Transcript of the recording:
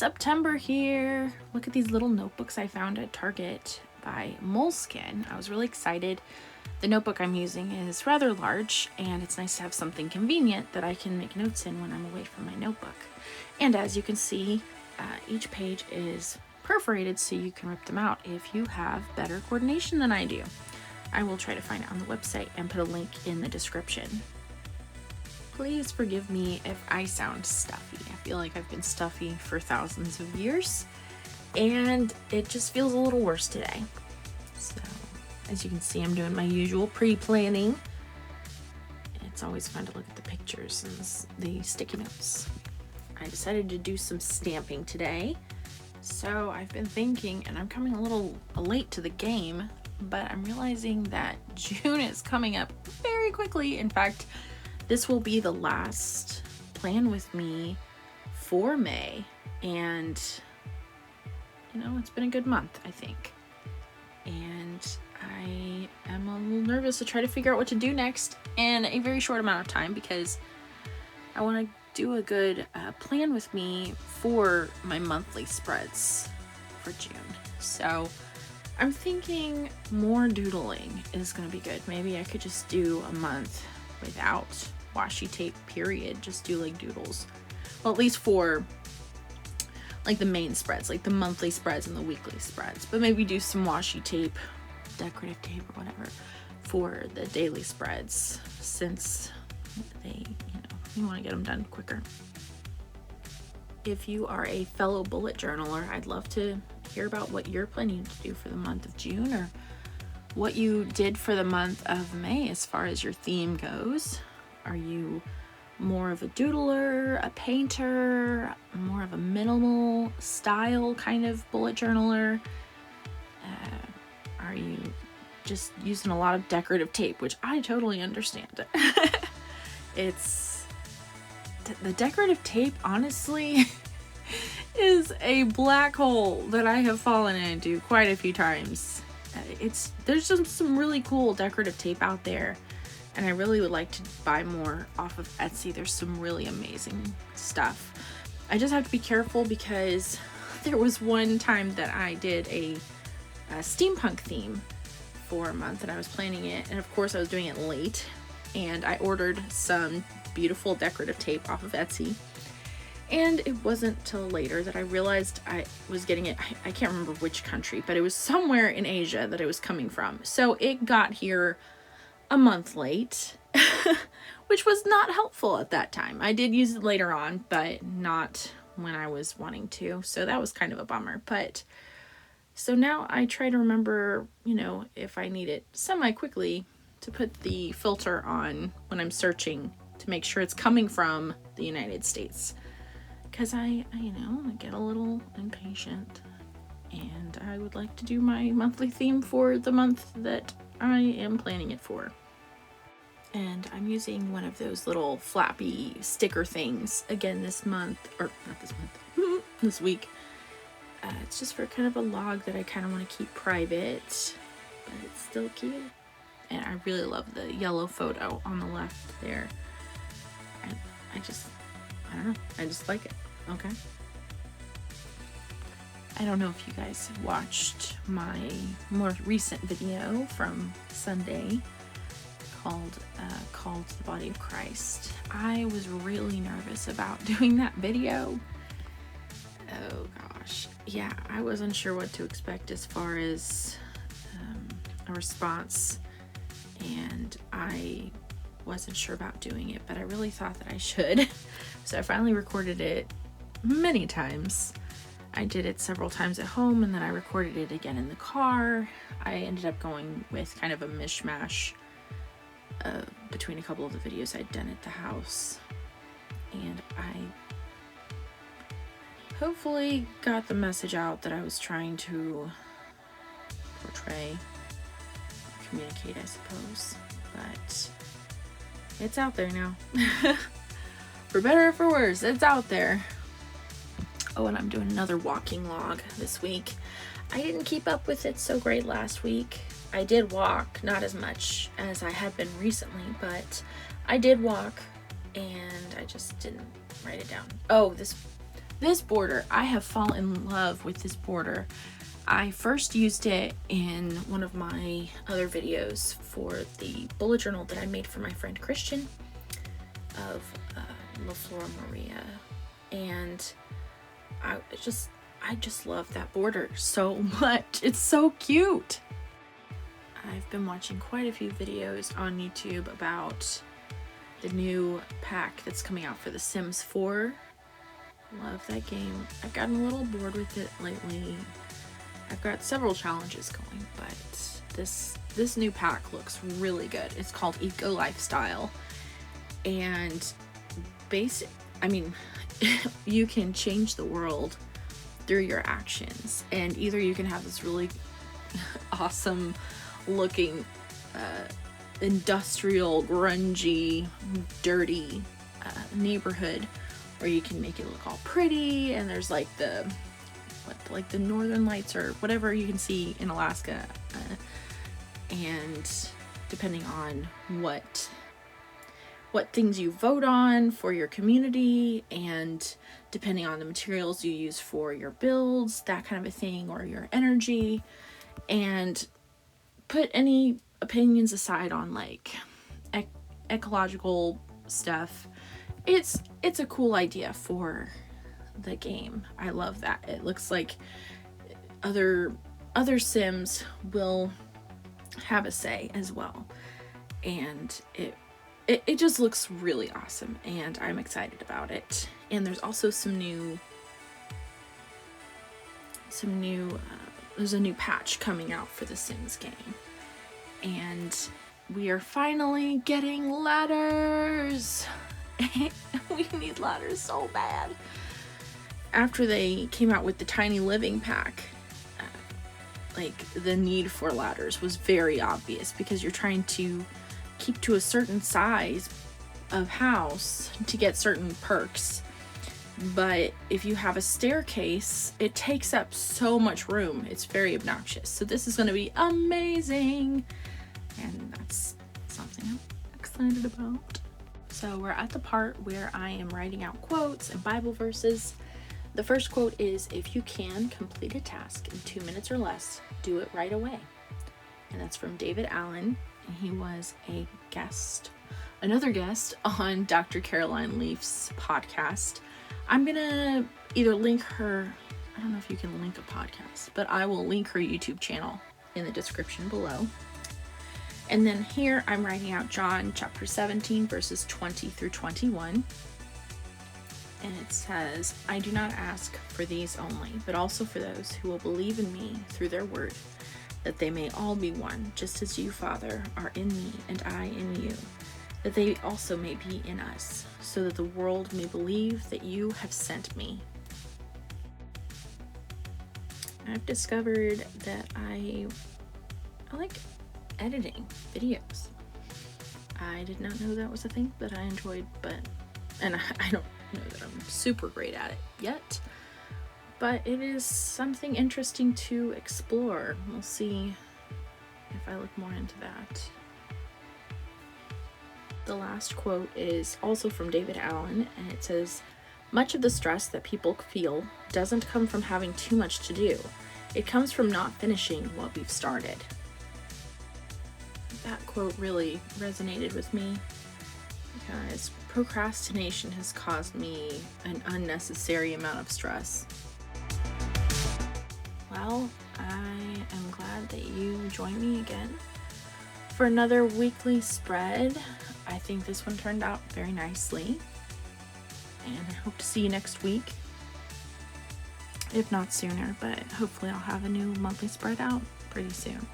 September here. Look at these little notebooks I found at Target by Moleskine. I was really excited. The notebook I'm using is rather large, and it's nice to have something convenient that I can make notes in when I'm away from my notebook. And as you can see, each page is perforated so you can rip them out if you have better coordination than I do. I will try to find it on the website and put a link in the description. Please forgive me if I sound stuffy. I feel like I've been stuffy for thousands of years, and it just feels a little worse today. So, as you can see, I'm doing my usual pre-planning. It's always fun to look at the pictures and the sticky notes. I decided to do some stamping today. So I've been thinking, and I'm coming a little late to the game, but I'm realizing that June is coming up very quickly. In fact, this will be the last plan with me for May, and it's been a good month, I think. And I am a little nervous to try to figure out what to do next in a very short amount of time, because I want to do a good plan with me for my monthly spreads for June. So I'm thinking more doodling is going to be good. Maybe I could just do a month without washi tape, period. Just do like doodles. Well, at least for like the main spreads, like the monthly spreads and the weekly spreads. But maybe do some washi tape, decorative tape or whatever for the daily spreads, since they, you want to get them done quicker. If you are a fellow bullet journaler, I'd love to hear about what you're planning to do for the month of June, or what you did for the month of May as far as your theme goes. Are you more of a doodler, a painter, more of a minimal style kind of bullet journaler? Are you just using a lot of decorative tape, which I totally understand. It's the decorative tape, honestly, is a black hole that I have fallen into quite a few times. There's just some really cool decorative tape out there, and I really would like to buy more off of Etsy. There's some really amazing stuff. I just have to be careful, because there was one time that I did a steampunk theme for a month, and I was planning it, and of course I was doing it late, and I ordered some beautiful decorative tape off of Etsy, and it wasn't till later that I realized I was getting it. I can't remember which country, but it was somewhere in Asia that it was coming from. So it got here a month late, which was not helpful at that time. I did use it later on, but not when I was wanting to. So that was kind of a bummer. But so now I try to remember, if I need it semi-quickly, to put the filter on when I'm searching to make sure it's coming from the United States. Because I get a little impatient, and I would like to do my monthly theme for the month that I am planning it for. And I'm using one of those little flappy sticker things again this month, or not this month, this week. It's just for kind of a log that I kind of want to keep private, but it's still cute. And I really love the yellow photo on the left there. I don't know. I just like it. Okay. I don't know if you guys watched my more recent video from Sunday called Called to the Body of Christ. I was really nervous about doing that video. Oh gosh. Yeah, I wasn't sure what to expect as far as a response, and I wasn't sure about doing it, but I really thought that I should. So I finally recorded it many times. I did it several times at home, and then I recorded it again in the car. I ended up going with kind of a mishmash between a couple of the videos I'd done at the house, and I hopefully got the message out that I was trying to portray, communicate, I suppose. But it's out there now. For better or for worse, it's out there. Oh, and I'm doing another walking log this week. I didn't keep up with it so great last week. I did walk, not as much as I had been recently, but I did walk, and I just didn't write it down. Oh, this This border, I have fallen in love with this border. I first used it in one of my other videos for the bullet journal that I made for my friend Christian of La Flora Maria, and I just love that border so much. It's so cute. I've been watching quite a few videos on YouTube about the new pack that's coming out for The Sims 4. Love that game. I've gotten a little bored with it lately. I've got several challenges going, but this new pack looks really good. It's called Eco Lifestyle, and you can change the world through your actions, and either you can have this really awesome looking industrial, grungy, dirty neighborhood, or you can make it look all pretty, and there's like the northern lights or whatever you can see in Alaska, and depending on what things you vote on for your community, and depending on the materials you use for your builds, that kind of a thing, or your energy, and put any opinions aside on like ecological stuff. It's a cool idea for the game. I love that. It looks like other Sims will have a say as well, and it just looks really awesome, and I'm excited about it. And there's also there's a new patch coming out for the Sims game, and we are finally getting ladders. We need ladders so bad. After they came out with the Tiny Living pack, like the need for ladders was very obvious, because you're trying to keep to a certain size of house to get certain perks. But if you have a staircase, it takes up so much room. It's very obnoxious. So this is going to be amazing, and that's something I'm excited about. So we're at the part where I am writing out quotes and Bible verses. The first quote is, "If you can complete a task in 2 minutes or less, do it right away." And that's from David Allen. And he was another guest on Dr. Caroline Leaf's podcast. I'm gonna either link her, I don't know if you can link a podcast, but I will link her YouTube channel in the description below. And then here I'm writing out John chapter 17 verses 20 through 21. And it says, "I do not ask for these only, but also for those who will believe in me through their word, that they may all be one, just as you, Father, are in me and I in you, that they also may be in us, so that the world may believe that you have sent me." I've discovered that I like editing videos. I did not know that was a thing that I enjoyed, and I don't know that I'm super great at it yet, but it is something interesting to explore. We'll see if I look more into that. The last quote is also from David Allen, and it says, "Much of the stress that people feel doesn't come from having too much to do. It comes from not finishing what we've started." That quote really resonated with me, because procrastination has caused me an unnecessary amount of stress. Well, I am glad that you joined me again for another weekly spread. I think this one turned out very nicely, and I hope to see you next week, if not sooner, but hopefully I'll have a new monthly spread out pretty soon.